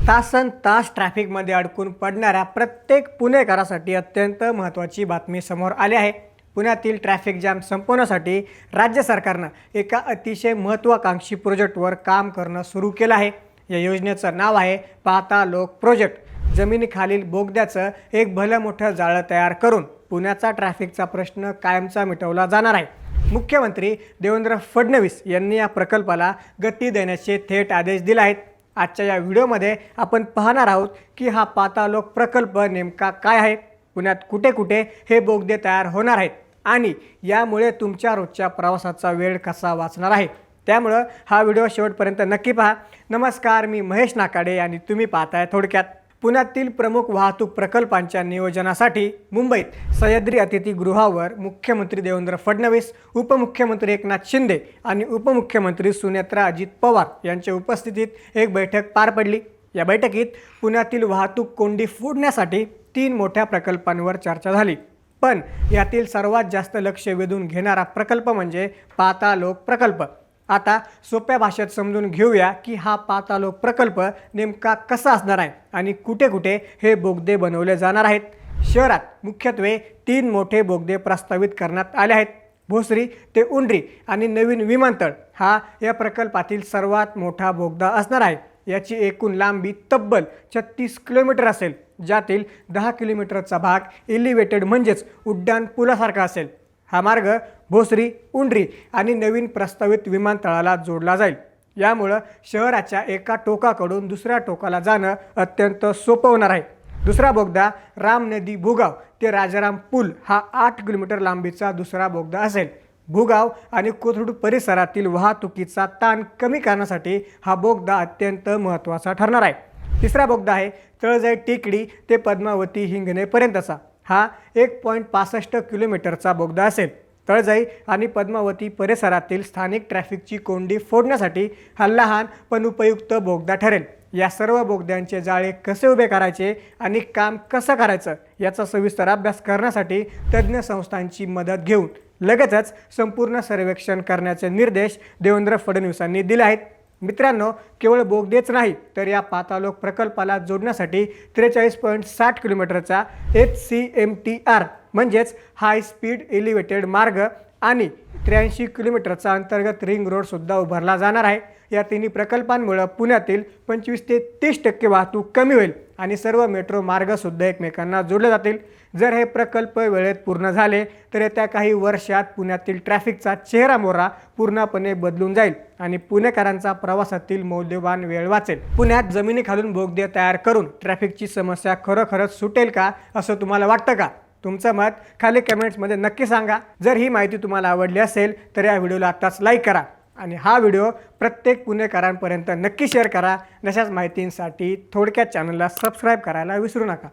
तासन तास ट्रॅफिकमध्ये अडकून पडणाऱ्या प्रत्येक पुणेकरासाठी अत्यंत महत्त्वाची बातमी समोर आली आहे। पुण्यातील ट्रॅफिक जॅम संपवण्यासाठी राज्य सरकारनं एका अतिशय महत्त्वाकांक्षी प्रोजेक्टवर काम करणं सुरू केलं आहे। या योजनेचं नाव आहे पातालोक प्रोजेक्ट। जमिनीखालील बोगद्याचं एक भलं मोठं जाळं तयार करून पुण्याचा ट्रॅफिकचा प्रश्न कायमचा मिटवला जाणार आहे। मुख्यमंत्री देवेंद्र फडणवीस यांनी या प्रकल्पाला गती देण्याचे थेट आदेश दिले आहेत। आजच्या या व्हिडिओमध्ये आपण पाहणार आहोत की हा पातालोक प्रकल्प नेमका काय आहे, पुण्यात कुठे कुठे हे बोगदे तयार होणार आहेत आणि यामुळे तुमच्या रोजच्या प्रवासाचा वेळ कसा वाचणार आहे। त्यामुळे हा व्हिडिओ शेवटपर्यंत नक्की पहा। नमस्कार, मी महेश नाकाडे आणि तुम्ही पाहताय थोडक्यात। पुण्यातील प्रमुख वाहतूक प्रकल्पांच्या नियोजनासाठी मुंबईत सह्याद्री अतिथीगृहावर मुख्यमंत्री देवेंद्र फडणवीस, उपमुख्यमंत्री एकनाथ शिंदे आणि उपमुख्यमंत्री सुनेत्रा अजित पवार यांच्या उपस्थितीत एक बैठक पार पडली। या बैठकीत पुण्यातील वाहतूक कोंडी फोडण्यासाठी 3 मोठ्या प्रकल्पांवर चर्चा झाली, पण यातील सर्वात जास्त लक्ष वेधून घेणारा प्रकल्प म्हणजे पातालोक प्रकल्प। आता सोप्या भाषेत समजून घेऊया की हा पातालोक प्रकल्प नेमका कसा असणार आहे आणि कुठे कुठे हे बोगदे बनवले जाणार आहेत। शहरात मुख्यत्वे 3 मोठे बोगदे प्रस्तावित करण्यात आले आहेत। भोसरी ते उंडरी आणि नवीन विमानतळ हा या प्रकल्पातील सर्वात मोठा बोगदा असणार आहे। याची एकूण लांबी तब्बल 36 किलोमीटर असेल, ज्यातील 10 किलोमीटरचा भाग एलिव्हेटेड म्हणजेच उड्डाण पुलासारखा असेल। हा मार्ग भोसरी, उंडरी आणि नवीन प्रस्तावित विमानतळाला जोडला जाईल। यामुळे शहराच्या एका टोकाकडून दुसऱ्या टोकाला जाणं अत्यंत सोपं होणार आहे। दुसरा बोगदा राम नदी भुगाव ते राजाराम पूल हा 8 किलोमीटर लांबीचा दुसरा बोगदा असेल। भुगाव आणि कोथरूड परिसरातील वाहतुकीचा ताण कमी करण्यासाठी हा बोगदा अत्यंत महत्त्वाचा ठरणार आहे। तिसरा बोगदा आहे तळजाई टेकडी ते पद्मावती हिंगणेपर्यंतचा। हा 1.65 किलोमीटरचा बोगदा असेल। तळजाई आणि पद्मावती परिसरातील स्थानिक ट्रॅफिकची कोंडी फोडण्यासाठी हा लहान पण उपयुक्त बोगदा ठरेल। या सर्व बोगद्यांचे जाळे कसे उभे करायचे आणि काम कसं करायचं याचा सविस्तर अभ्यास करण्यासाठी तज्ज्ञ संस्थांची मदत घेऊन लगेचच संपूर्ण सर्वेक्षण करण्याचे निर्देश देवेंद्र फडणवीसांनी दिले आहेत। मित्रांनो, केवळ बोगदेच नाही तर या पातालोक प्रकल्पाला जोडण्यासाठी 43.60 किलोमीटरचा HCMTR म्हणजेच हाय स्पीड एलिव्हेटेड मार्ग आणि 83 किलोमीटरचा अंतर्गत रिंग रोड सुद्धा उभारला जाणार आहे। या तिन्ही प्रकल्पांमुळे पुण्यातील 25 ते 30% वाहतूक कमी होईल आणि सर्व मेट्रो मार्ग सुद्धा एकमेकांना जोडले जातील। जर हे प्रकल्प वेळेत पूर्ण झाले तर येत्या काही वर्षात पुण्यातील ट्रॅफिकचा चेहरामोहरा पूर्णपणे बदलून जाईल आणि पुणेकरांचा प्रवासातील मौल्यवान वेळ वाचेल। पुण्यात जमिनीखालून बोगदे तयार करून ट्रॅफिकची समस्या खरोखरच सुटेल का, असं तुम्हाला वाटतं का? तुमचं मत खाली कमेंट्समध्ये नक्की सांगा। जर ही माहिती तुम्हाला आवडली असेल तर या व्हिडिओला आताच लाईक करा आणि हा व्हिडिओ प्रत्येक पुणेकरांपर्यंत नक्की शेअर करा। अशाच माहितींसाठी थोडक्यात चॅनलला सबस्क्राईब करायला विसरू नका।